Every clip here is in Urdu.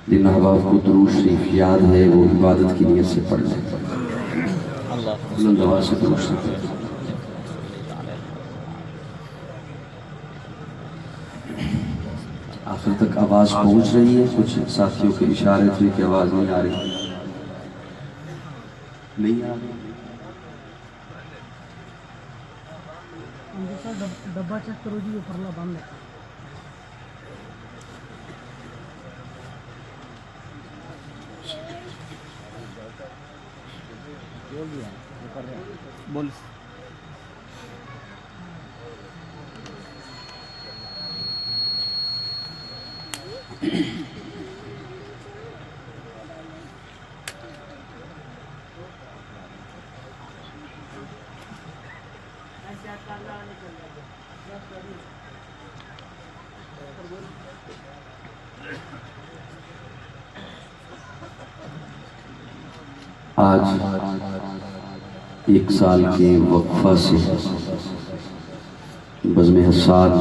جن احباب کو درود شریف یاد ہے وہ عبادت کی نیت سے پڑھ لیں. بلند آواز سے درود شریف. آخر تک آواز پہنچ رہی ہے؟ کچھ ساتھیوں کے اشارے تھے کہ آواز نہیں آ رہی. نہیں آ رہی. ڈبہ چیک کرو جی، اوپرلا بند ہے. بول آج ایک سال کے وقفہ سے بزم حسان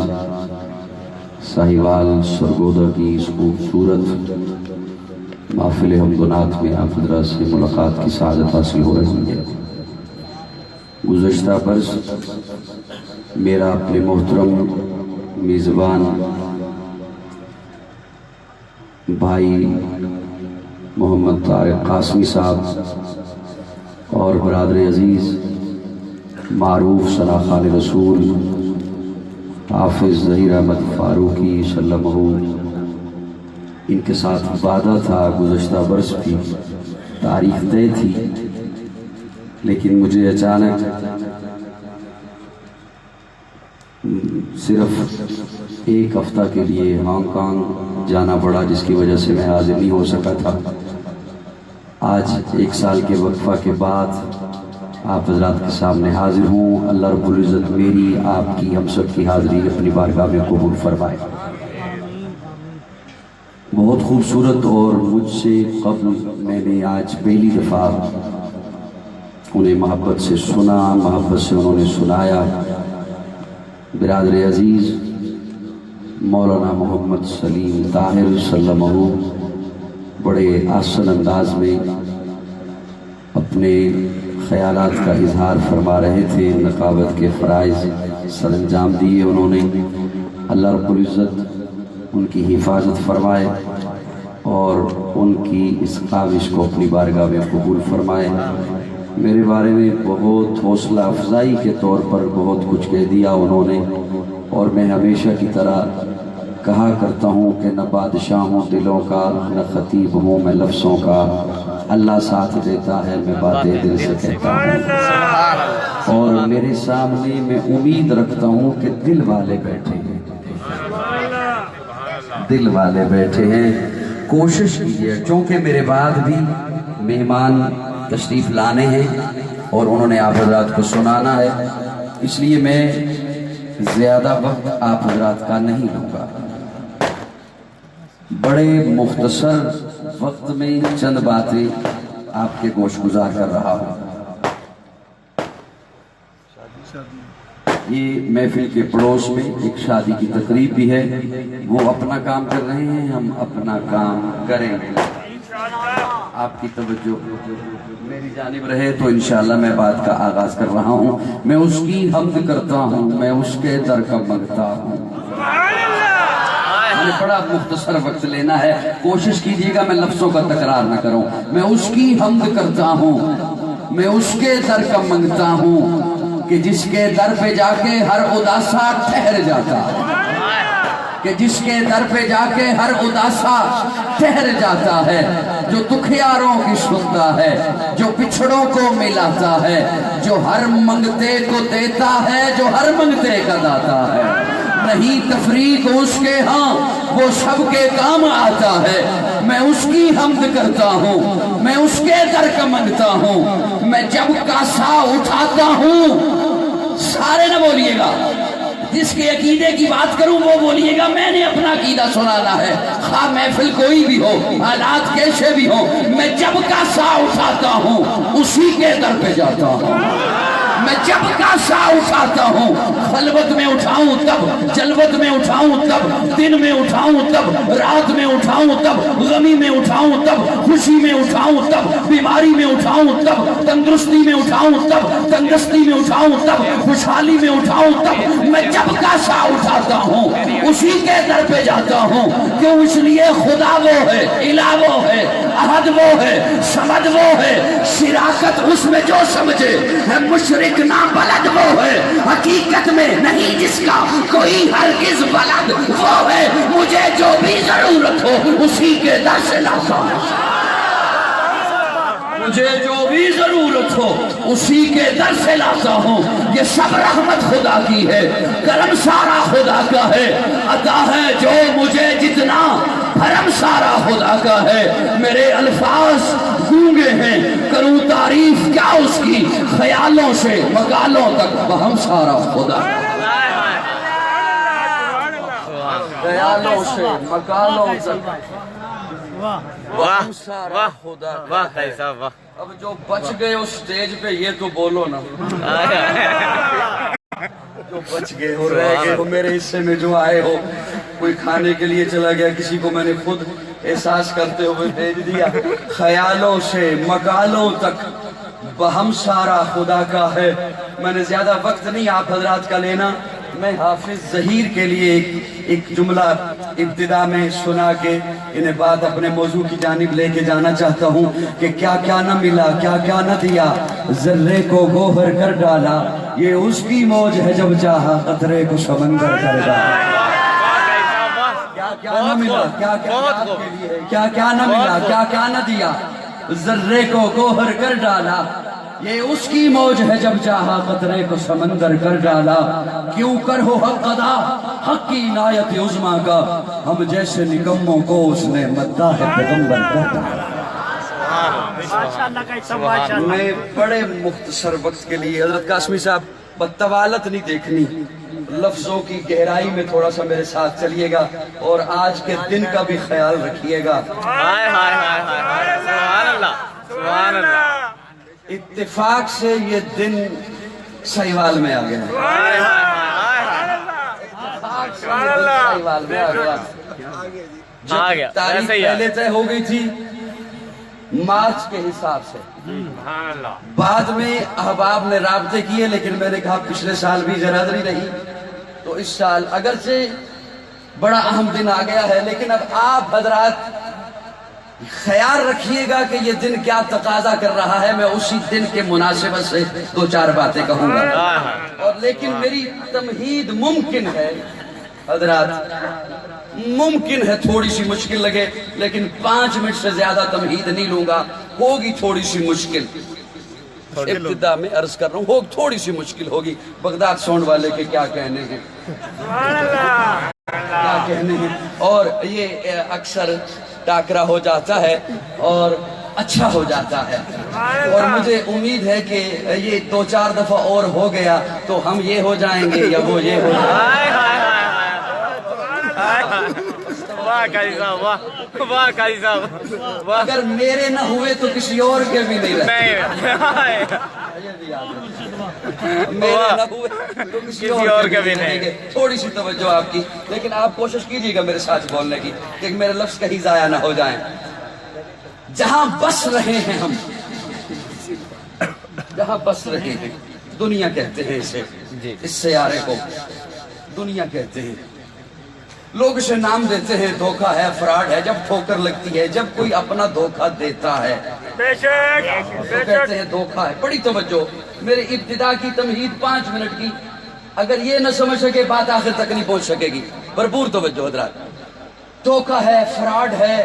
ساہیوال سرگودا کی اس خوبصورت محفل حمد و نعت میں آپ حضرات سے ملاقات کی سعادت حاصل ہو رہی ہے. گزشتہ برس میرا اپنے محترم میزبان بھائی محمد طارق قاسمی صاحب اور برادر عزیز معروف ثنا خان رسول حافظ ظہیر احمد فاروقی سلمہ ان کے ساتھ وعدہ تھا. گزشتہ برس بھی تاریخ طے تھی، لیکن مجھے اچانک صرف ایک ہفتہ کے لیے ہانگ کانگ جانا پڑا، جس کی وجہ سے میں حاضر نہیں ہو سکا تھا. آج ایک سال کے وقفہ کے بعد آپ حضرات کے سامنے حاضر ہوں. اللہ رب العزت میری، آپ کی، ہم سب کی حاضری اپنی بارگاہ میں قبول فرمائے. بہت خوبصورت، اور مجھ سے قبل میں نے آج پہلی دفعہ انہیں محبت سے سنا، محبت سے انہوں نے سنایا. برادر عزیز مولانا محمد سلیم طاہر سلمہ بڑے آسن انداز میں اپنے خیالات کا اظہار فرما رہے تھے. نقابت کے فرائض سر انجام دیے انہوں نے. اللہ رب العزت ان کی حفاظت فرمائے اور ان کی اس کاوش کو اپنی بارگاہ میں قبول فرمائے. میرے بارے میں بہت حوصلہ افزائی کے طور پر بہت کچھ کہہ دیا انہوں نے، اور میں ہمیشہ کی طرح کہا کرتا ہوں کہ نہ بادشاہ ہوں دلوں کا، نہ خطیب ہوں میں لفظوں کا. اللہ ساتھ دیتا ہے، میں باتیں دل سے کہتا ہوں. اور میرے سامنے میں امید رکھتا ہوں کہ دل والے بیٹھے ہیں، دل والے بیٹھے ہیں. کوشش کیجیے، چونکہ میرے بعد بھی مہمان تشریف لانے ہیں اور انہوں نے آپ حضرات کو سنانا ہے، اس لیے میں زیادہ وقت آپ حضرات کا نہیں لوں گا. بڑے مختصر وقت میں چند باتیں آپ کے گوش گزار کر رہا ہوں. یہ محفل کے پڑوس میں ایک شادی کی تقریب بھی ہے. وہ اپنا کام کر رہے ہیں، ہم اپنا کام کریں گے. آپ کی توجہ میری جانب رہے تو انشاءاللہ میں بات کا آغاز کر رہا ہوں. میں اس کی حمد کرتا ہوں، میں اس کے در کا منگتا ہوں. میں نے بڑا مختصر وقت لینا ہے، کوشش کیجیے گا میں لفظوں کا تکرار نہ کروں. میں اس کی حمد کرتا ہوں، میں اس کے در کا منگتا ہوں کہ جس کے در پہ جا کے ہر اداسا ٹھہر جاتا ہے، کہ جس کے در پہ جا کے ہر اداسا ٹھہر جاتا ہے، جو دکھیاروں کی سنتا ہے، جو پچھڑوں کو ملاتا ہے، جو ہر منگتے کو دیتا ہے، جو ہر منگتے کا داتا ہے. نہیں تفریق اس کے ہاں، وہ سب کے کام آتا ہے. میں اس کی حمد کرتا ہوں، میں اس کے در کا منگتا ہوں. میں جب کاسا اٹھاتا ہوں، سارے نہ بولیے گا، جس کے عقیدے کی بات کروں وہ بولیے گا میں نے اپنا عقیدہ سنانا ہے، خواہ محفل کوئی بھی ہو، حالات کیسے بھی ہو. میں جب کاسا اٹھاتا ہوں اسی کے در پہ جاتا ہوں. میں جب کا سا اٹھاتا ہوں، خلوت میں اٹھاؤں تب، جلوت میں اٹھاؤں تب، دن میں اٹھاؤں تب، رات میں اٹھاؤں تب، غمی میں اٹھاؤں تب، خوشی میں اٹھاؤں تب، بیماری میں اٹھاؤں تب، تندرستی میں اٹھاؤں تب، تندرستی میں اٹھاؤں تب، خوشحالی میں اٹھاؤں تب، میں جب کا سا اٹھاتا ہوں اسی کے در پہ جاتا ہوں، کیوں؟ اس لیے خدا وہ ہے، الہ وہ ہے، احد وہ ہے، سمد وہ ہے، شراکت اس میں جو سمجھے ہے، مشرک نہ بلد وہ ہے، حقیقت میں نہیں جس کا کوئی ہرگز بلد وہ ہے، مجھے جو بھی ضرورت ہو اسی کے در سے لاتا ہوں، مجھے جو بھی ضرورت ہو اسی کے در سے لاتا ہوں، یہ سب رحمت خدا کی ہے، کرم سارا خدا کا ہے، عطا ہے جو مجھے جتنا، بھرم سارا خدا کا ہے، میرے الفاظ گونگے ہیں، کروں تعریف کیا اس کی، خیالوں سے مقالوں تک وہم سارا خدا کا ہے، خیالوں سے مقالوں تک واہ سارا خدا کا واہ ہے۔ بھائی صاحب واہ، اب جو بچ گئے اس سٹیج پہ یہ تو بولو نا، جو بچ گئے ہو، رہ گئے ہو، میرے حصے میں جو آئے ہو، کوئی کھانے کے لیے چلا گیا، کسی کو میں نے خود احساس کرتے ہوئے بھیج دیا، خیالوں سے مقالوں تک بہم سارا خدا کا ہے۔ میں نے زیادہ وقت نہیں آپ حضرات کا لینا، میں حافظ ظہیر کے لیے ایک جملہ ابتدا میں سنا کے انہیں بات اپنے موضوع کی جانب لے کے جانا چاہتا ہوں کہ کیا کیا نہ ملا، کیا کیا نہ دیا، ذرے کو گوہر کر ڈالا، یہ اس کی موج ہے جب چاہا قطرے کو سمندر کر ڈالا۔ کیا کیا نہ ملا، کیا کیا نہ ملا، کیا کیا نہ دیا، ذرے کو گوہر کر ڈالا، یہ اس کی موج ہے جب چاہا قطرے کو سمندر کر ڈالا۔ کیوں کر ہو حق ادا حق کی عنایت عظما کا، ہم جیسے نکموں کو اس نے مداح پیغمبر کر ڈالا۔ میں بڑے مختصر وقت کے لیے حضرت قاسمی صاحب بطوالت نہیں دیکھنی، لفظوں کی گہرائی میں تھوڑا سا میرے ساتھ چلیے گا اور آج کے دن کا بھی خیال رکھیے گا۔ ہائے ہائے ہائے ہائے، سبحان اللہ سبحان اللہ، اتفاق سے یہ دن سہیوال میں آ گیا ہے، ہائے ہائے ہائے، سہیوال میں آ گیا۔ آ گیا، جب تاریخ ایسے ہی آ پہلے طے ہو گئی تھی مارچ کے حساب سے، سبحان اللہ، بعد میں احباب نے رابطے کیے، لیکن میں نے کہا پچھلے سال بھی برادری رہی تو اس سال اگرچہ بڑا اہم دن آ گیا ہے، لیکن اب آپ حضرات خیال رکھیے گا کہ یہ دن کیا تقاضا کر رہا ہے، میں اسی دن کے مناسبت سے دو چار باتیں کہوں گا، اور لیکن میری تمہید ممکن ہے حضرات، ممکن ہے تھوڑی سی مشکل لگے، لیکن 5 منٹ سے زیادہ تمہید نہیں لوں گا، ہوگی تھوڑی سی مشکل، ابتدا میں عرض کر رہا ہوں تھوڑی سی مشکل ہوگی، بغداد ساؤنڈ والے کے کیا کہنے ہیں، کیا کہنے ہیں، اور یہ اکثر ٹاکرا ہو جاتا ہے اور اچھا ہو جاتا ہے، اور مجھے امید ہے کہ یہ 2-4 دفعہ اور ہو گیا تو ہم یہ ہو جائیں گے یا وہ یہ ہو جائیں گے۔ واہ قاضی صاحب واہ، واہ قاضی صاحب واہ، اگر میرے نہ ہوئے تو کسی اور کے بھی نہیں رہتے، میرے نہ ہوئے تو کسی اور کے بھی نہیں گے۔ تھوڑی سی توجہ آپ کی، لیکن آپ کوشش کیجئے گا میرے ساتھ بولنے کی کہ میرے لفظ کہیں ضائع نہ ہو جائیں۔ جہاں بس رہے ہیں ہم، جہاں بس رہے ہیں، دنیا کہتے ہیں اسے، اس سیارے کو دنیا کہتے ہیں، لوگ اسے نام دیتے ہیں دھوکہ ہے، فراڈ ہے، جب ٹھوکر لگتی ہے، جب کوئی اپنا دھوکہ دیتا ہے تو کہتے ہیں دھوکہ ہے۔ بڑی توجہ، میرے ابتدا کی تمہید 5 منٹ کی، اگر یہ نہ سمجھ سکے بات آخر تک نہیں پہنچ سکے گی، بھرپور توجہ حضرات۔ دھوکہ ہے، فراڈ ہے،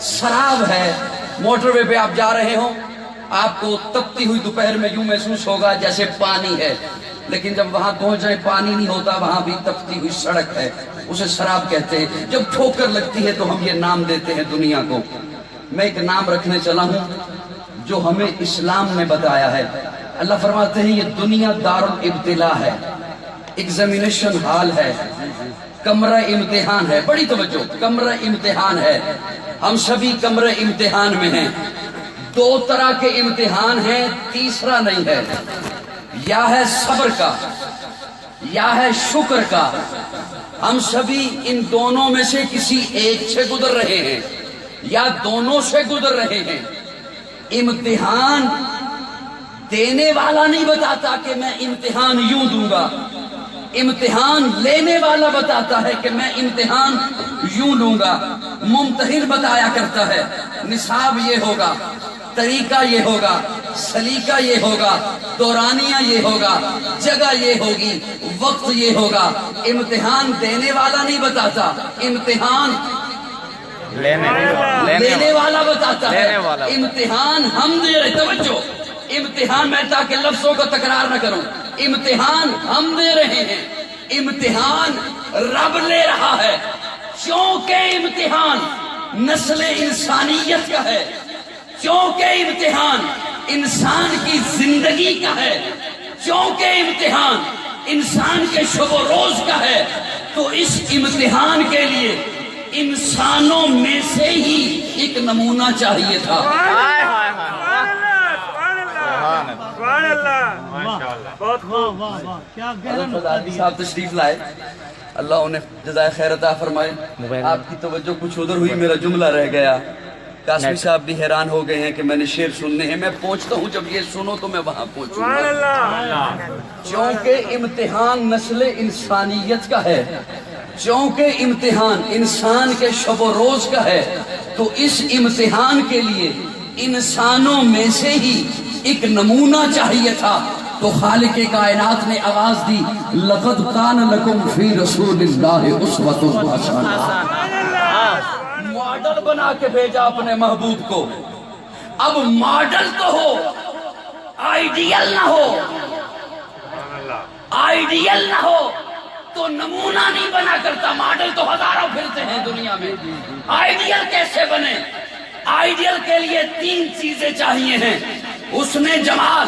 شراب ہے، موٹر وے پہ آپ جا رہے ہوں، آپ کو تپتی ہوئی دوپہر میں یوں محسوس ہوگا جیسے پانی ہے، لیکن جب وہاں پہنچ جائیں پانی نہیں ہوتا، وہاں بھی تپتی ہوئی سڑک ہے، اسے شراب کہتے ہیں۔ جب ٹھوکر لگتی ہے تو ہم یہ نام دیتے ہیں دنیا کو۔ میں ایک نام رکھنے چلا ہوں جو ہمیں اسلام نے بتایا ہے۔ اللہ فرماتے ہیں یہ دنیا دار الابتلاء ہے، ایگزامینیشن ہال ہے، کمرہ امتحان ہے۔ بڑی توجہ، کمرہ امتحان ہے، ہم سبھی کمرہ امتحان میں ہیں۔ 2 طرح کے امتحان ہیں، تیسرا نہیں ہے۔ یا ہے صبر کا یا ہے شکر کا. ہم سبھی ان دونوں میں سے کسی ایک سے گزر رہے ہیں یا دونوں سے گزر رہے ہیں. امتحان دینے والا نہیں بتاتا کہ میں امتحان یوں دوں گا، امتحان لینے والا بتاتا ہے کہ میں امتحان یوں لوں گا. ممتحن بتایا کرتا ہے نصاب یہ ہوگا، طریقہ یہ ہوگا، سلیقہ یہ ہوگا، دورانیہ یہ ہوگا، جگہ یہ ہوگی، وقت یہ ہوگا. امتحان دینے والا نہیں بتاتا، امتحان لینے والا بتاتا ہے. امتحان ہم دے رہے، توجہ، امتحان میں تاکہ لفظوں کو تکرار نہ کروں، امتحان ہم دے رہے ہیں، امتحان رب لے رہا ہے. چونکہ امتحان نسل انسانیت کا ہے، چونکہ امتحان انسان کی زندگی کا ہے، چونکہ امتحان انسان کے شب و روز کا ہے، تو اس امتحان کے لیے انسانوں میں سے ہی ایک نمونہ چاہیے تھا. صاحب تشریف لائے، اللہ انہیں جزائے خیر عطا فرمائے. آپ کی توجہ کچھ ادھر ہوئی، میرا جملہ رہ گیا. قاسمی صاحب بھی حیران ہو گئے ہیں کہ میں نے شعر سننے ہیں. میں پہنچتا ہوں، جب یہ سنو تو میں وہاں پہنچوں گا. چونکہ امتحان نسل انسانیت کا ہے، چونکہ امتحان انسان کے شب و روز کا ہے، تو اس امتحان کے لیے انسانوں میں سے ہی ایک نمونہ چاہیے تھا. تو خالق کائنات نے آواز دی، لقد کان لکم فی رسول اللہ اسوۃ حسنہ. ماڈل بنا کے بھیجا اپنے محبوب کو. اب ماڈل تو ہو، آئیڈیل نہ ہو. آئیڈیل نہ ہو تو نمونہ نہیں بنا کرتا. ماڈل تو ہزاروں پھرتے ہیں دنیا میں، آئیڈیل کیسے بنے؟ آئیڈیل کے لیے 3 چیزیں چاہیے ہیں، اس نے جمال،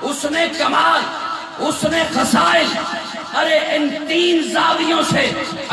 اس نے کمال، اس نے خصائل. ارے ان 3 زاویوں سے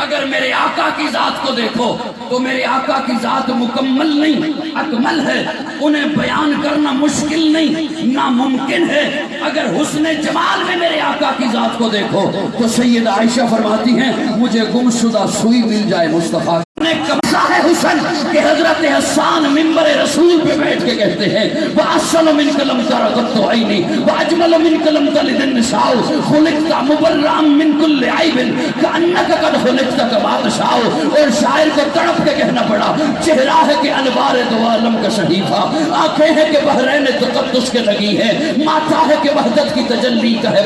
اگر میرے آقا کی ذات کو دیکھو تو میرے آقا کی ذات مکمل نہیں، اکمل ہے. انہیں بیان کرنا مشکل نہیں، ناممکن ہے. اگر حسن جمال میں میرے آقا کی ذات کو دیکھو تو سیدہ عائشہ فرماتی ہیں مجھے گمشدہ سوئی مل جائے مصطفیٰ. کمسا ہے حسن کہ حضرت حسان منبر رسول پہ بیٹھ کے کہتے ہیں وَأَصَّلُ مِنْكَ لَمْ تَرَ قَطُّ عَيْنِي وَأَجْمَلُ مِنْكَ لَمْ تَلِدِ النِّسَاءُ خُلِقْتَ مُبَرَّأً مِنْ كُلِّ عَيْبٍ كَأَنَّكَ قَدْ خُلِقْتَ كَمَا تَشَاءُ. اور شاعر کو تڑپ کے کہنا پڑا، چہرہ ہے کہ انوار دو عالم کا شریفہ، آنکھیں ہیں کہ بحرین تقدس کے لگی ہے، ماتھا ہے کہ وحدت کی تجلی کا ہے،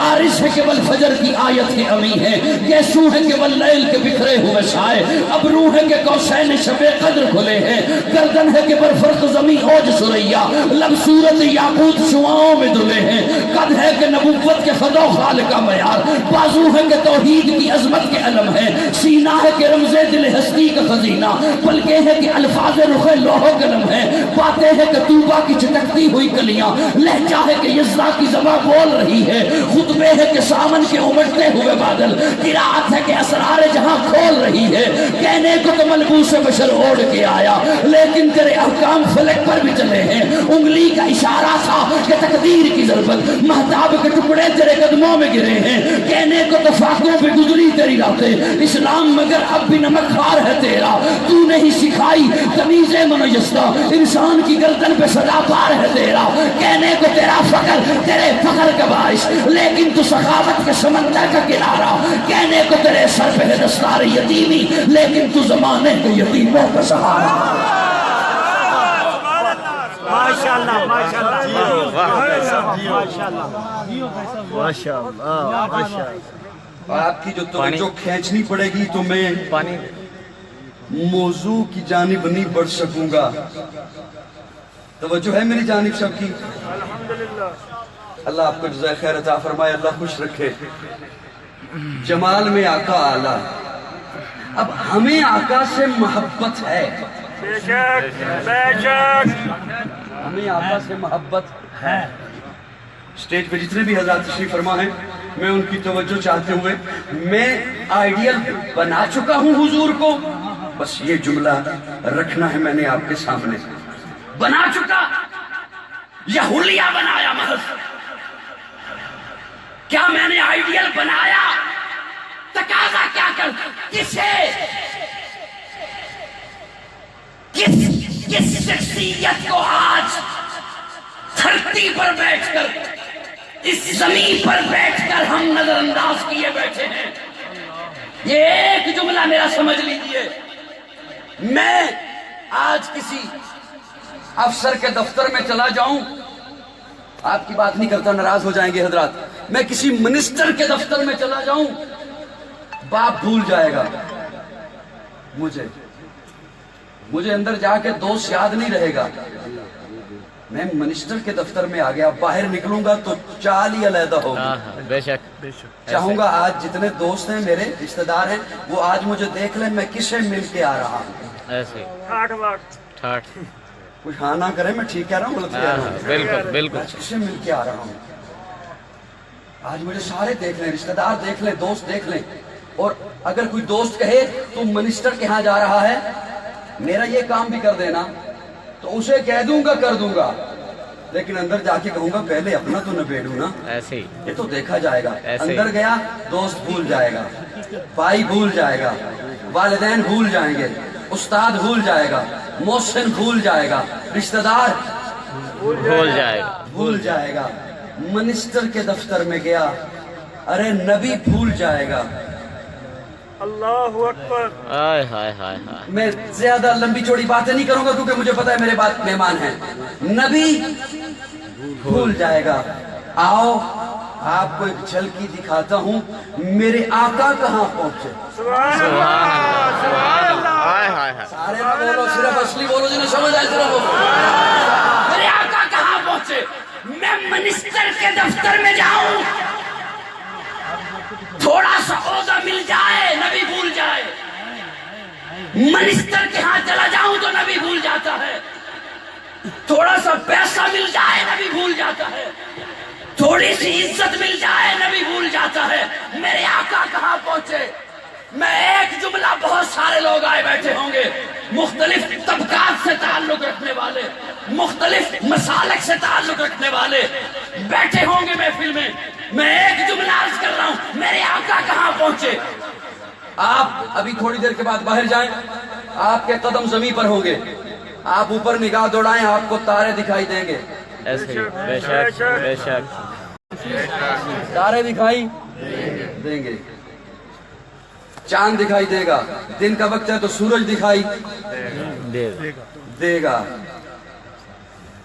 عارض ہے کہ والفجر کی آیت کے امی ہے، گیسو ہے کہ واللیل کے بکھرے ہوئے سائے، ابرو ہے کہ کوسین شب قدر کھلے ہیں، گردن ہے کہ برفرق زمین اوج سریا، لب صورت یاقوت شعاؤں میں دھلے ہیں، قد ہے کہ نبوت کے خدا خالق کا معیار، بازو ہے کہ توحید کی عظمت کے علم ہے، سینہ ہے کہ رمز دل ہستی کا خزینہ، پلکیں ہے کہ الفاظ رخ لوح قلم ہے، باتیں ہے کہ طوبہ کی چٹکتی ہوئی کلیاں، لہجہ ہے کہ یزدہ کی زباں بول رہی ہے، خطبے ہے کہ سامن کے امٹتے ہوئے بادل، قراءت ہے کہ اسرار جہاں کھول رہی ہے. کہنے کو تو ملبوس بشر اوڑھ کے آیا لیکن تیرے احکام فلک پر بھی چلے ہیں. انگلی کا اشارہ تھا کہ تقدیر کی ضربت، مہتاب کے ٹکڑے تیرے قدموں میں گرے ہیں. کہنے کو تو فاقوں پہ گزری تیری راتیں، اسلام مگر اب بھی نمک خوار ہے تیرا. تو نے ہی سکھائی تمیز منجستہ، انسان کی گردن پہ سزا پار ہے تیرا. کہنے کو تیرا فخر تیرے فخر کا باعث، لیکن تو سخاوت کے سمندر کا کنارہ. کہنے کو تیرے سر پہ ہے دستار یتیمی، لیکن تو زمانے کے یتیموں کا سہارا. ماشاءاللہ ماشاءاللہ ماشاءاللہ. اور آپ کی جو توجہ کھینچنی پڑے گی تو میں موضوع کی جانب نہیں بڑھ سکوں گا. توجہ ہے میری جانب سب کی؟ اللہ آپ کو جزائے خیر عطا فرمائے، اللہ خوش رکھے. جمال میں آقا اعلیٰ. اب ہمیں آقا سے محبت ہے، بے شک بے شک ہمیں آقا سے محبت ہے. اسٹیج پہ جتنے بھی حضرات تشریف فرما ہیں میں ان کی توجہ چاہتے ہوئے، میں آئیڈیل بنا چکا ہوں حضور کو، بس یہ جملہ رکھنا ہے میں نے آپ کے سامنے. بنا چکا یا حلیہ بنایا محض؟ کیا میں نے آئیڈیل بنایا؟ تقاضا کیا کر کس شخصیت کو آج دھرتی پر بیٹھ کر، اس زمین پر بیٹھ کر ہم نظر انداز کیے بیٹھے ہیں؟ یہ ایک جملہ میرا سمجھ لیجئے، میں آج کسی افسر کے دفتر میں چلا جاؤں، آپ کی بات نہیں کرتا، ناراض ہو جائیں گے حضرات، میں کسی منسٹر کے دفتر میں چلا جاؤں، باپ بھول جائے گا مجھے اندر جا کے دوست یاد نہیں رہے گا۔ میں منسٹر کے دفتر میں آ گیا، باہر نکلوں گا تو چال ہی علیحدہ ہوگا۔ بے شک چاہوں گا آج جتنے دوست ہیں میرے رشتہ دار ہیں وہ آج مجھے دیکھ لیں میں کسے مل کے آ رہا ہوں۔ ایسے ٹھاٹ کچھ ہاں نہ کرے، میں ٹھیک کہہ رہا ہوں غلط کہہ رہا ہوں؟ بالکل بالکل آج کسے مل کے آ رہا ہوں؟ آج مجھے سارے دیکھ لیں، رشتہ دار دیکھ لیں، دوست دیکھ لیں، اور اگر کوئی دوست کہے تو منسٹر کے ہاں جا رہا ہے، میرا یہ کام بھی کر دینا، تو اسے کہہ دوں گا کر دوں گا، لیکن اندر جا کے کہوں گا پہلے اپنا تو نبیڑوں نا، ایسے ہی یہ تو دیکھا جائے گا۔ ایسے ہی۔ اندر گیا دوست بھول جائے گا، بھائی بھول جائے گا، والدین بھول جائیں گے، استاد بھول جائے گا، محسن بھول جائے گا، رشتہ دار بھول جائے گا، منسٹر کے دفتر میں گیا، ارے نبی بھول جائے گا۔ اللہ اکبر۔ ہائے ہائے ہائے ہائے۔ میں زیادہ لمبی چوڑی باتیں نہیں کروں گا کیونکہ مجھے پتا ہے میرے بات مہمان ہیں۔ نبی بھول جائے گا۔ آؤ آپ کو ایک جھلکی دکھاتا ہوں میرے آقا کہاں پہنچے۔ سبحان اللہ سبحان اللہ۔ ہائے ہائے ہائے۔ سارے نہ بولو، صرف اصلی بولو جنہیں سمجھ آئے، صرف بولو۔ میرے آقا کہاں پہنچے؟ میں منسٹر کے دفتر میں جاؤں، تھوڑا سا عہدہ مل جائے نبی بھول جائے، منسٹر کے ہاں چلا جاؤں تو نبی بھول جاتا ہے، تھوڑا سا پیسہ مل جائے نبی بھول جاتا ہے، تھوڑی سی عزت مل جائے نبی بھول جاتا ہے۔ میرے آقا کہاں پہنچے؟ میں ایک جملہ، بہت سارے لوگ آئے بیٹھے ہوں گے، مختلف طبقات سے تعلق رکھنے والے، مختلف مسالک سے تعلق رکھنے والے بیٹھے ہوں گے محفل میں، میں ایک جملہ عرض کر رہا ہوں، میرے آقا کہاں پہنچے؟ آپ ابھی تھوڑی دیر کے بعد باہر جائیں، آپ کے قدم زمین پر ہوں گے، آپ اوپر نگاہ دوڑائیں، آپ کو تارے دکھائی دیں گے، ایسے ہی۔ بے شک بے شک۔ تارے دکھائی دیں گے، چاند دکھائی دے گا، دن کا وقت ہے تو سورج دکھائی دے گا،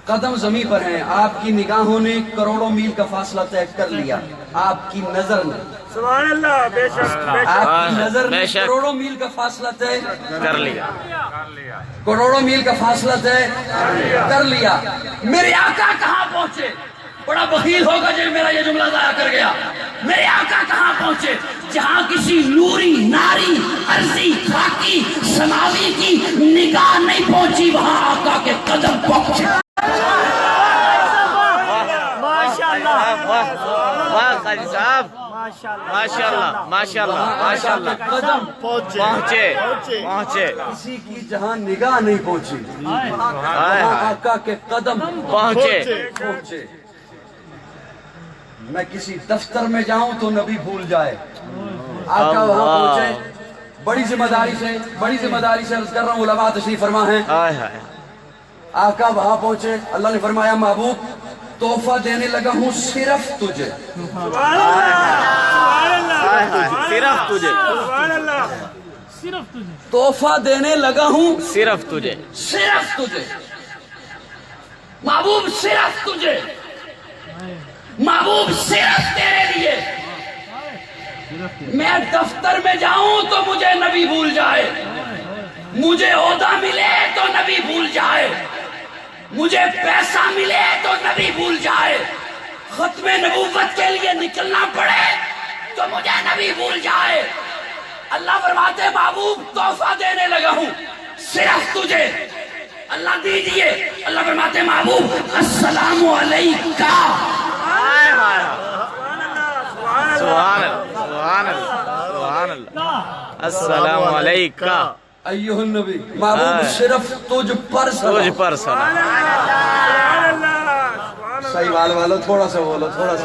قدم زمین پر ہیں، آپ کی نگاہوں نے کروڑوں میل کا فاصلہ طے کر لیا، آپ کی نظر نے، سبحان اللہ، بے شک بے شک۔ آپ کی نظر نے بے شک۔ کروڑوں میل کا فاصلہ طے کر لیا۔ کروڑوں میل کا فاصلہ طے کر لیا۔ میرے آقا کہاں پہنچے؟ بڑا بخیل ہوگا جو میرا یہ جملہ ضائع کر گیا۔ میرے آقا کہاں پہنچے؟ جہاں کسی نوری، ناری، عرضی، خاکی، سماوی کی نگاہ نہیں پہنچی، وہاں آقا کے قدم پہنچے۔ واہ قاضی صاحب، ماشاء اللہ ماشاء اللہ ماشاء اللہ۔ قدم پہنچے۔ کسی کی جہاں نگاہ نہیں پہنچی، ہائے وہاں ہائے۔ آقا کے قدم پہنچے۔ میں کسی دفتر میں جاؤں تو نبی بھول جائے، آقا وہاں پہنچے۔ بڑی ذمہ داری سے عرض کر رہا ہوں، علماء تشریف فرما ہیں، ہائے ہائے۔ آقا وہاں پہنچے، اللہ نے فرمایا محبوب تحفہ دینے لگا ہوں صرف تجھے، سبحان اللہ صرف تجھے، سبحان اللہ، صرف تجھے تحفہ دینے لگا ہوں صرف تجھے، صرف تجھے، محبوب صرف تجھے، محبوب صرف تیرے لیے۔ میں دفتر میں جاؤں تو مجھے نبی بھول جائے، مجھے عہدہ ملے تو نبی بھول جائے، مجھے پیسہ ملے تو نبی بھول جائے، ختم نبوت کے لیے نکلنا پڑے تو مجھے نبی بھول جائے۔ اللہ فرماتے محبوب تحفہ دینے لگا ہوں صرف تجھے، اللہ دیجئے۔ اللہ فرماتے محبوب السلام علیکہ، سبحان اللہ سبحان اللہ سبحان اللہ، السلام علیکہ ایھا النبی، محبوب صرف تجھ پر تجھ سلام۔ پر سلام۔ صحیح والو تھوڑا سا بولو، تھوڑا سا۔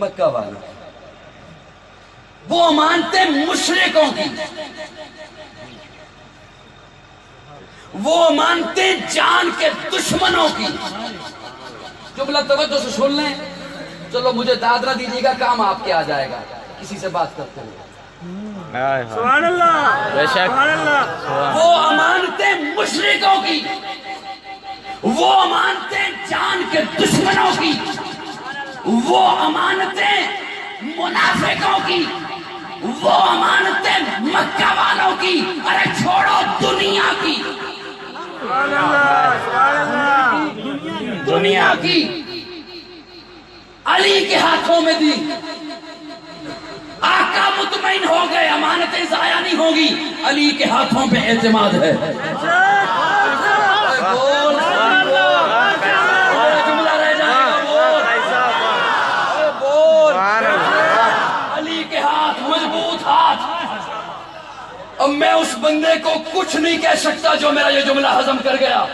مکہ والوں وہ مانتے مشرکوں کی، وہ مانتے جان کے دشمنوں کی۔ جملہ توجہ سے سن لیں، چلو مجھے دادرا دیجیے گا، کام آپ کے آ جائے گا کسی سے بات کرتے ہوئے۔ سبحان اللہ، بے شک سبحان اللہ۔ وہ امانتیں مشرکوں کی، وہ امانتیں جان کے دشمنوں کی، وہ امانتیں منافقوں کی، وہ امانتیں مکہ والوں کی، ارے چھوڑو دنیا کی، سبحان اللہ، سبحان اللہ۔ دنیا کی علی کے ہاتھوں میں دی، آقا مطمئن ہو گئے امانتیں ضائع نہیں ہوگی، علی کے ہاتھوں پہ اعتماد ہے۔ جملہ رہ جائے گا، بول علی کے ہاتھ مضبوط ہاتھ۔ اب میں اس بندے کو کچھ نہیں کہہ سکتا جو میرا یہ جملہ ہضم کر گیا،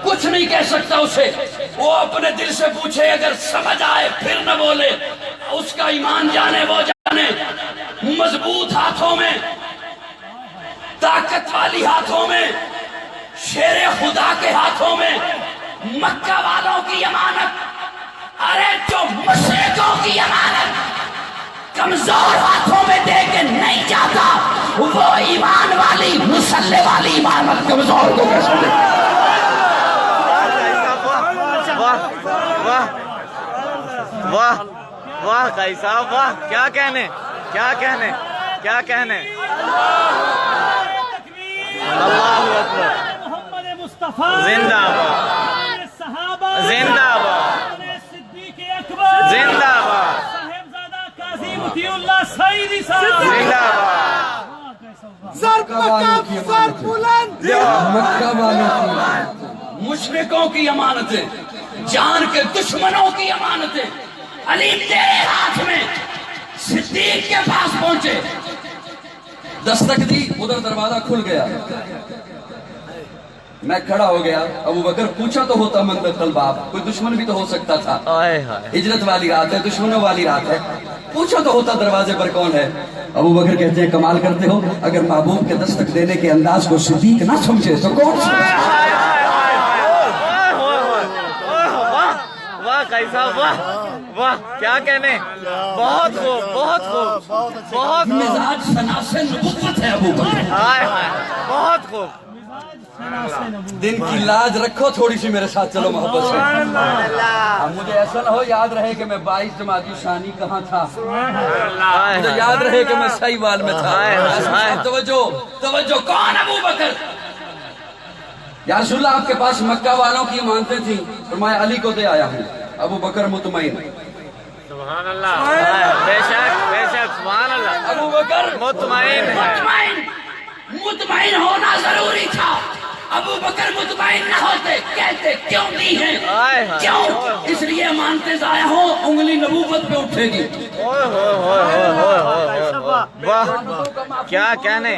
کچھ نہیں کہہ سکتا اسے، وہ اپنے دل سے پوچھے، اگر سمجھ آئے پھر نہ بولے، اس کا ایمان جانے وہ جانے۔ مضبوط ہاتھوں میں، طاقت والی ہاتھوں میں، شیر خدا کے ہاتھوں میں، مکہ والوں کی امانت، ارے جو مشرکوں کی امانت کمزور ہاتھوں میں دے کے نہیں جاتا، وہ ایمان والی مسلح والی امانت کمزور کو کیسے دے؟ واہ واہ واہ واہ قاضی صاحب، واہ کیا کہنے، کیا کہنے، کیا کہنے۔ اللہ اکبر، محمد مصطفیٰ زندہ باد، صحابہ زندہ باد، صدیق اکبر زندہ باد، صاحبزادہ قاضی مطیع اللہ سعیدی صاحب زندہ باد۔ مکہ والوں کی مشرکوں کی امانتیں، جان کے دشمنوں کی امانتیں علی تیرے ہاتھ میں، صدیق کے پاس پہنچے، دستک دی، ادھر دروازہ کھل گیا، میں کھڑا ہو گیا۔ ابو بکر پوچھا تو ہوتا من دخل باب، کوئی دشمن بھی تو ہو سکتا تھا، آئے ہائے، ہجرت والی رات ہے، دشمنوں والی رات ہے، پوچھا تو ہوتا دروازے پر کون ہے۔ ابو بکر کہتے ہیں کمال کرتے ہو، اگر محبوب کے دستک دینے کے انداز کو صدیق نہ سمجھے تو کون سمجھے؟ واہ قاضی صاحب، واہ واہ کیا کہنے، بہت خوب، بہت خوب، بہت خوب، مزاج شناس نبوت ہے ابو بکر۔ ہائے ہائے، بہت خوب۔ دن کی لاج رکھو تھوڑی سی میرے ساتھ، چلو محبت سے۔ اب مجھے ایسا نہ ہو یاد رہے کہ میں 22 جمادی ثانی کہاں تھا، مجھے یاد رہے کہ میں سہیوال میں تھا۔ توجہ توجہ، کون ابو بکر؟ یا رسول اللہ آپ کے پاس مکہ والوں کی امانتیں تھیں، فرمایا علی کو دے آیا ہوں۔ ابو بکر مطمئن، سبحان اللہ، بے شک بے شک، سبحان اللہ۔ ابو بکر مطمئن ہے، مطمئن ہونا ضروری تھا۔ ابو بکر مطمئن نہ ہوتے، کہتے کیوں نہیں ہیں؟ کیوں؟ اس لیے امانتیں ضائع ہوں، انگلی نبوت پہ اٹھے گی۔ واہ کیا کہنے،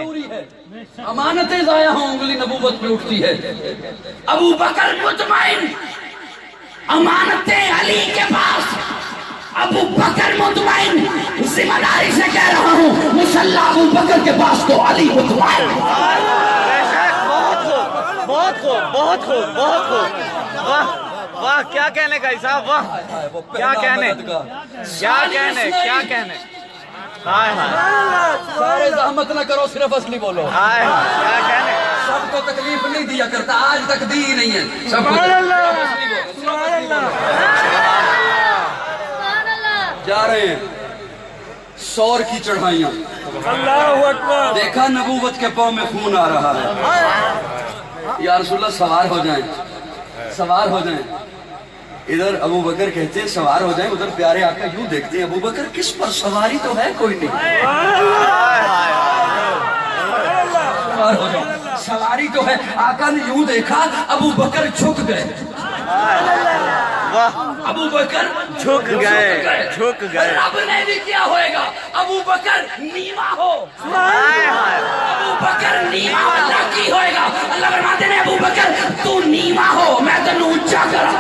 امانتیں ضائع ہوں، انگلی نبوت پہ اٹھتی ہے۔ ابو بکر مطمئن، امانتیں علی کے پاس، ابو بکر مطمئن، ذمہ داری سے کہہ رہا ہوں، مسلح ابو بکر کے پاس تو علی مطمئن۔ بہت خوب، بہت خوب، بہت خوب، واہ واہ کیا کہنے قاضی صاحب، واہ کیا کہنے، کیا کہنے، کیا کہنے، ہائے ہائے، سارے زحمت نہ کرو، صرف اصلی بولو۔ ہائے ہائے کیا کہنے، سب کو تکلیف نہیں دیا کرتا، آج تک دی ہی نہیں ہے سب کو۔ جا رہے ہیں سور کی چڑھائیاں، اللہ اکبر۔ دیکھا نبوت کے پاؤں میں خون آ رہا ہے، یا رسول اللہ سوار ہو جائیں، سوار ہو جائیں۔ ادھر ابو بکر کہتے ہیں سوار ہو جائیں، ادھر پیارے آقا یوں دیکھتے ہیں، ابو بکر کس پر سواری تو ہے کوئی نہیں، سوار ہو جائیں، سواری تو ہے۔ آقا نے یوں دیکھا، ابو بکر جھک گئے، ابو بکر جھک گئے، جھک گئے، رب نے بھی کیا ہوئے گا، ابو بکر نیما ہو، ابو بکر نیما اللہ کی ہوئے گا۔ اللہ فرماتے ہیں ابو بکر تو نیما ہو، میں تنو اونچا کرا،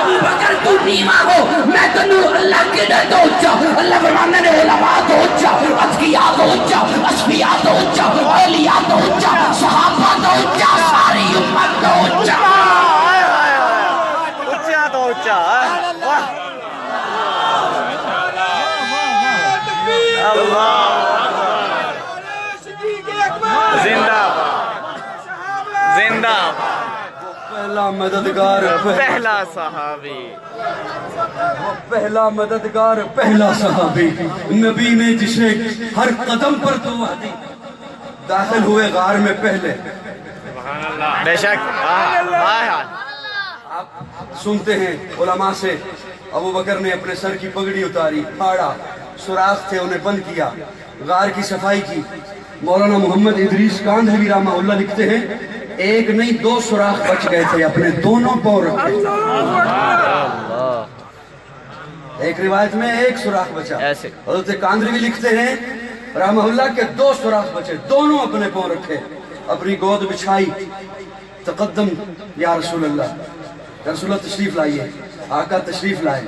ابو بکر تو نیما ہو میں تو نور اللہ کے در تو اچھا اللہ فرمانے نے علماء تو اچھا اتقیاء تو اچھا اشفیاء تو اچھا اولیاء تو اچھا صحابہ تو اچھا ساری امت تو اچھا اچھا تو اچھا اللہ زندہ زندہ پہلا مددگار پہلا صحابی پہلا مددگار پہلا صحابی نبی نے جسے ہر قدم پر دعا دی داخل ہوئے غار میں پہلے بے شک آپ سنتے ہیں علماء سے ابو بکر نے اپنے سر کی پگڑی اتاری پھاڑا سوراخ تھے انہیں بند کیا غار کی صفائی کی مولانا محمد ادریس کاندھلوی رحمہ اللہ لکھتے ہیں ایک نہیں دو سوراخ بچ گئے تھے اپنے دونوں پاؤں رکھے ایک روایت میں ایک سوراخ بچا حضرت کاندھلوی لکھتے ہیں رحمہ اللہ کے دو سوراخ بچے دونوں اپنے پاؤں رکھے اپنی گود بچھائی تقدم یا رسول اللہ یا رسول اللہ تشریف لائیے آقا تشریف لائے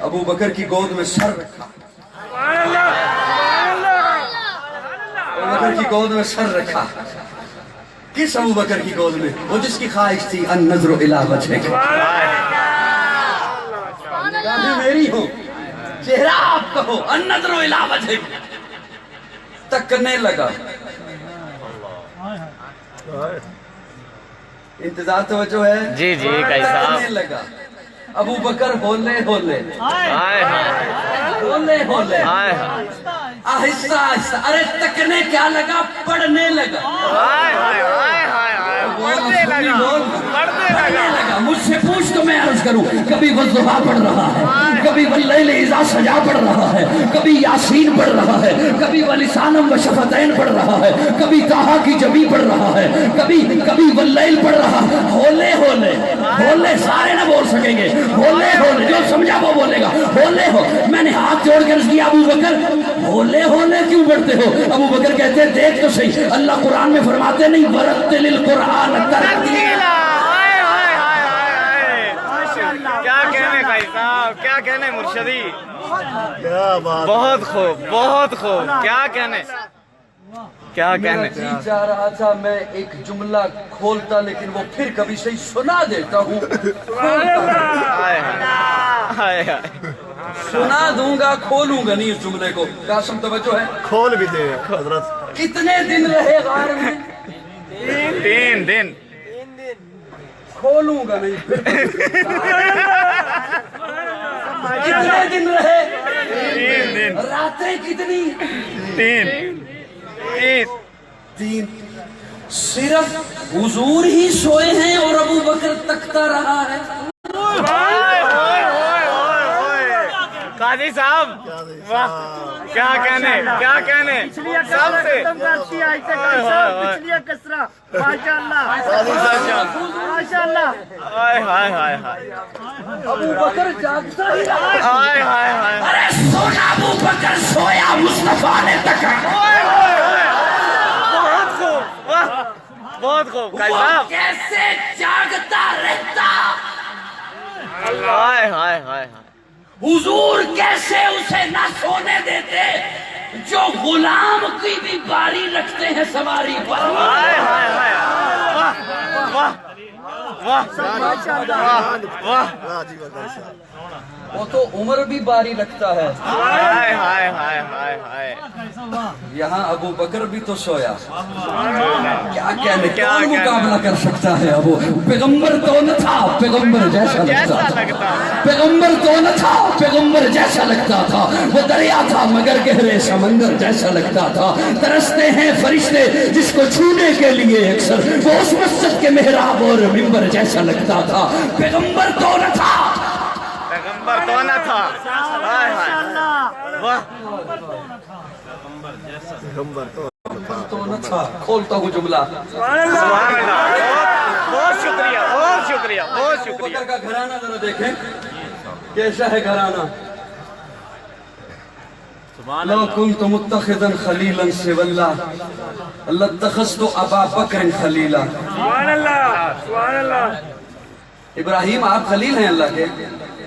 ابو بکر کی گود میں سر رکھا ابو بکر کی گود میں سر رکھا کس ابو بکر کی گود میں وہ جس کی خواہش تھی النظر الی وجہک نگاہیں میری ہو چہرہ آپ کا ہو النظر الی وجہک تکنے لگا انتظار توجہ ہے جی جی کیسا تکنے لگا ابو بکر ہولے ہولے ہولے ہولے آہستہ آہستہ ارے تکنے کیا لگا پڑھنے لگا پڑھنے لگا مجھ سے پوچھ تو میں عرض کروں کبھی والضحیٰ پڑھ رہا ہے کبھی واللیل اذا سجا پڑھ رہا ہے کبھی یاسین پڑھ رہا ہے کبھی ولسانم وشفتین پڑھ رہا ہے کبھی طٰہٰ کی جبی پڑھ رہا ہے کبھی واللیل پڑھ رہا ہے ہولے ہولے ہولے سارے نہ بول سکیں گے ہولے ہولے جو سمجھا وہ بولے گا ہولے ہو میں نے ہاتھ جوڑ کے عرض کیا ابو بکر ہولے ہولے کیوں پڑھتے ہو ابو بکر کہتے ہیں دیکھ تو صحیح اللہ قرآن میں فرماتے نہیں ورتل القرآن ترتیلا کیا کہنے بھائی صاحب کیا کہنے مرشدی بہت خوب بہت خوب کیا کہنے جی چاہ رہا تھا میں ایک جملہ کھولتا لیکن وہ پھر کبھی صحیح سنا دیتا ہوں سنا دوں گا کھولوں گا نہیں اس جملے کو قاسم توجہ ہے کھول بھی دے حضرت کتنے دن رہے غار میں 3 دن کھولوں گا نہیں کتنے دن رہے 3 دن راتیں کتنی 3 صرف حضور ہی سوئے ہیں اور ابو بکر تکتا رہا ہے قاضی صاحب واہ کیا کہنے سب سے ماشاءاللہ ابو بکر جاگتا ہی رہا ہائے ارے سونا ابو بکر سویا مصطفیٰ نے تکا بہت خوب واہ بہت خوب قاضی صاحب کیسے جاگتا رہتا ہائے حضور کیسے اسے نہ سونے دیتے جو غلام کی بھی باری رکھتے ہیں سواری پر وہ تو عمر بھی باری رکھتا ہے یہاں ابو بکر بھی تو سویا کیا کہنے کون مقابلہ کر سکتا ہے ابو پیغمبر تو نہ تھا پیغمبر جیسا لگتا پیغمبر تو نہ تھا پیغمبر جیسا لگتا تھا وہ دریا تھا مگر گہرے سمندر جیسا لگتا تھا ترستے ہیں فرشتے جس کو چھونے کے لیے اکثر وہ اس مسجد کے محراب اور ممبر جیسا لگتا تھا پیغمبر تو نہ تھا پیغمبر تو نہ تھا تو نہ تھا کھولتا ہوں جملہ بہت شکریہ بہت شکریہ بہت ابو شکریہ بکر کا گھرانہ ذرا دیکھیں کیسا ہے گھرانہ لو كنت متخذا خليلا سوى الله لاتخذت ابا بکر خلیلا سبحان اللہ سبحان اللہ ابراہیم آپ خلیل ہیں اللہ کے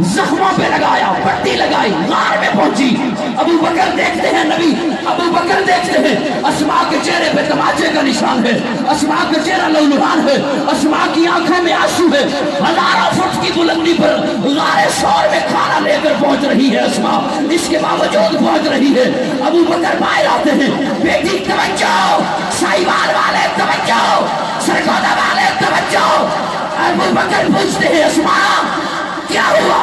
زخموں پہ لگایا, پٹی لگائی, غار میں پہنچی. ابو بکر دیکھتے ہیں نبی, ابو بکر دیکھتے ہیں اسماء کے چہرے پہ تماچے کا نشان ہے, اسماء کا چہرہ لولہان ہے, اسماء کی آنکھوں میں آنسو ہے. ہزاروں فٹ کی بلندی پر غار ثور میں کھانا لے کر پہنچ رہی ہے اسماء, اس کے باوجود پہنچ رہی ہے. ابو بکر باہر آتے ہیں, بیٹی توجہ, سائیوال والے توجہ, سرگودا والے توجہ. ابو بکر پوچھتے ہیں اسماء کیا ہوا؟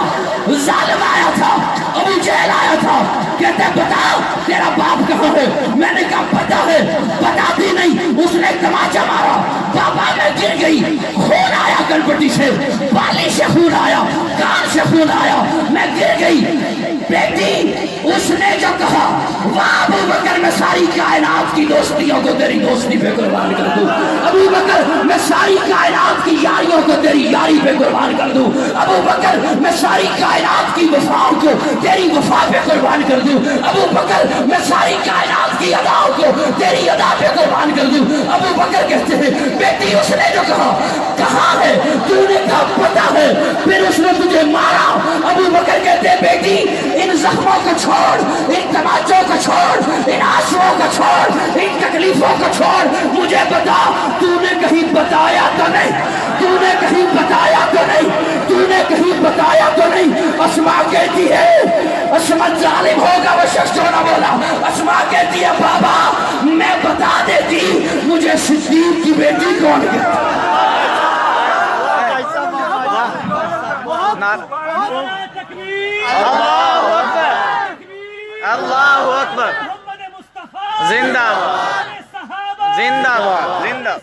ظالم آیا تھا, ابو جہل آیا تھا, کہتے ہیں بتاؤ تیرا باپ کہاں ہے؟ میں نے کہا پتا ہے. بتاتی نہیں, اس نے تماچا مارا, بابا میں گر گئی, خون آیا گلپٹی سے, بالی سے خون آیا, کان سے خون آیا, میں گر گئی. بیٹی اس نے جو کہا واہ ابو بکر میں ساری کائنات کی دوستیوں کو تیری دوستی پہ قربان کر دوں, ابو بکر میں ساری کائنات کی یاریوں کو تیری یاری پہ قربان کر دوں, ابو بکر میں ساری کائنات کی وفاؤں کو تیری وفا پہ قربان کر دوں, ابو بکر میں ساری کائنات کی اداؤں کو تیری ادا پہ قربان کر دوں. ابو بکر کہتے ہیں بیٹی اس نے جو کہا کہاں ہے؟ تو نے کہا پتا ہے, پھر اس نے تجھے مارا. ابو بکر کہتے ہیں بیٹی ان زخموں کو چھوڑ, ان تماچوں کو چھوڑ, ان آنسوؤں کو چھوڑ, ان تکلیفوں کو چھوڑ, مجھے بتا تو نے کہیں بتایا تو نہیں, تو نے کہیں بتایا تو نہیں, تو نے کہیں بتایا تو نہیں. اسماء کہتی ہے, اسماء ظالم ہوگا وہ شخص جو نہ بولا, اسماء کہتی ہے بابا میں بتا دیتی مجھے صدیق کی بیٹی کون کہتی. اللہ اکبر, زندہ باد, زندہ باد, زندہ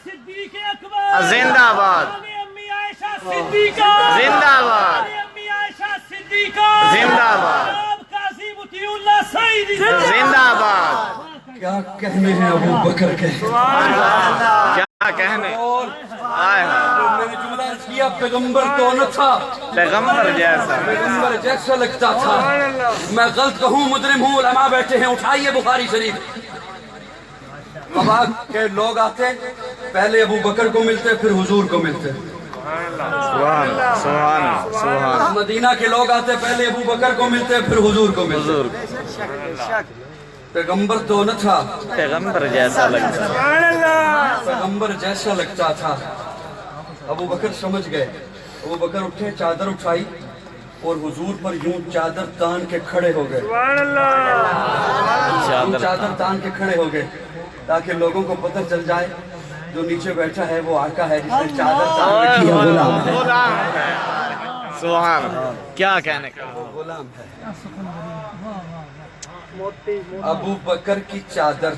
زندہ باد, زندہ باد, زندہ باد, زندہ باد. کیا کہنے ہیں ابو بکر کے, کیا کہنے, میں نے جملہ کیا پیغمبر تو نہ تھا, پیغمبر جیسا, پیغمبر جیسا لگتا تھا. میں غلط کہوں مجرم ہوں, علماء بیٹھے ہیں, اٹھائیے بخاری شریف. قبا کے لوگ آتے پہلے ابو بکر کو ملتے پھر حضور کو ملتے. سبحان سبحان سبحان. مدینہ کے لوگ آتے پہلے ابو بکر کو ملتے پھر حضور کو ملتے. حضور پیغمبر تو نہ تھا, پیغمبر جیسا لگتا, پیغمبر جیسا لگتا تھا. ابو بکر سمجھ گئے. ابو بکر اٹھے, چادر اٹھائی اور حضور پر یوں چادر تان کے کھڑے ہو گئے. چادر تان کے کھڑے ہو گئے تاکہ لوگوں کو پتہ چل جائے جو نیچے بیٹھا ہے وہ آقا ہے جس نے چادر تان رکھی ہے, غلام ہے. سبحان, کیا کہنے کا, غلام ہے. ابو بکر کی چادر.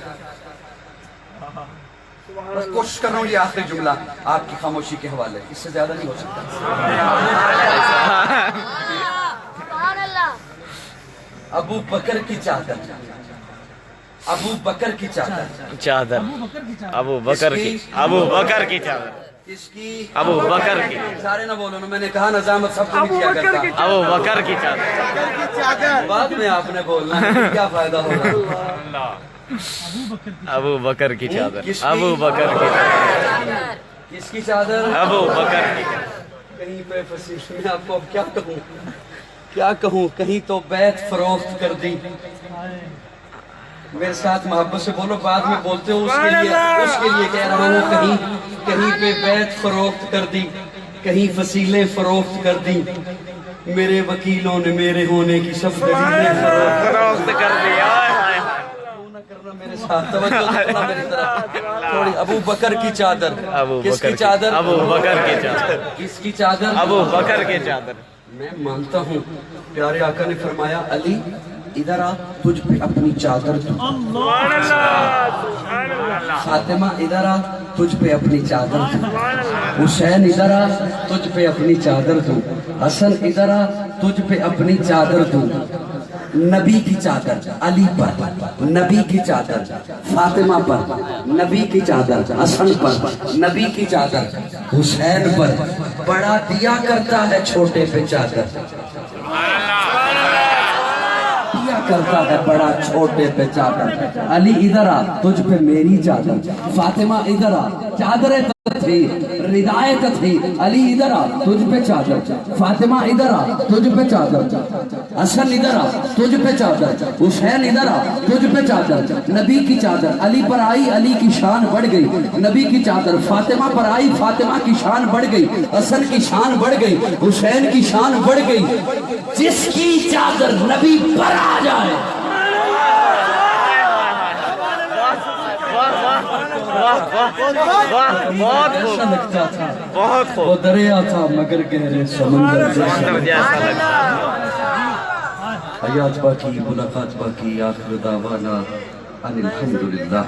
بس کوشش کر رہا ہوں یہ آخری جملہ آپ کی خاموشی کے حوالے, اس سے زیادہ نہیں ہو سکتا. ابو بکر کی چادر, ابو بکر کی چادر, چادر, ابو بکر کی, ابو بکر کی چادر, کس کی؟ ابو بکر کی. سارے نہ بولو نا, میں نے کہا نظامت سب کو نہیں کیا کرتا. ابو بکر کی چادر, بعد میں آپ نے بولنا ہے, کیا فائدہ ہوگا. ابو بکر کی چادر, ابو بکر کی چادر, کس کی چادر؟ ابو بکر کی. کہیں پہ فصیح میں آپ کو اب کیا کہوں, کیا کہوں, کہیں تو بیت فروخت کر دی. میرے ساتھ محبت سے بولو, بعد میں بولتے ہو, اس کے لیے کہہ رہا ہوں. کہیں پہ بیت فروخت کر دی, کہیں فصیلیں فروخت کر دی. میرے وکیلوں نے میرے ہونے کی سب دلیلیں فروخت کر دی. کرنا میرے ساتھ, توجہ کرنا میری طرف تھوڑی. ابو بکر کی چادر, کس کی چادر؟ ابو بکر کی چادر, کس کی چادر؟ ابو بکر کی چادر. میں مانتا ہوں پیارے آقا نے فرمایا علی ادھر آ, تجھ پہ اپنی چادر دوں. فاطمہ ادھر آ, تجھ پہ اپنی چادر دوں. حسین ادھر آ, تجھ پہ اپنی چادر دوں. حسن ادھر آ, تجھ پہ اپنی چادر دوں. نبی کی چادر علی پر, نبی کی چادر فاطمہ پر, نبی کی چادر حسن پر, نبی کی چادر حسین پر. بڑا دیا کرتا ہے چھوٹے پہ چادر, دیا کرتا ہے بڑا چھوٹے پہ چادر. علی ادھر آ, تجھ پہ میری چادر. فاطمہ ادھر آ, چادر تھی ہدایت تھی علی ادھر آ تجھ پہ چادر فاطمہ ادھر آ تجھ پہ چادر حسن ادھر آ تجھ پہ چادر حسین ادھر آ تجھ پہ چادر نبی کی چادر علی پر آئی علی کی شان بڑھ گئی نبی کی چادر فاطمہ پر آئی فاطمہ کی شان بڑھ گئی حسن کی شان بڑھ گئی حسین کی شان بڑھ گئی جس کی چادر نبی پر آ جائے بہت خوب لگتا تھا بہت خوب وہ دریا تھا مگر گہرے سمندر جیسا لگا حیات باقی ملاقات باقی آخر دعوانا ان الحمدللہ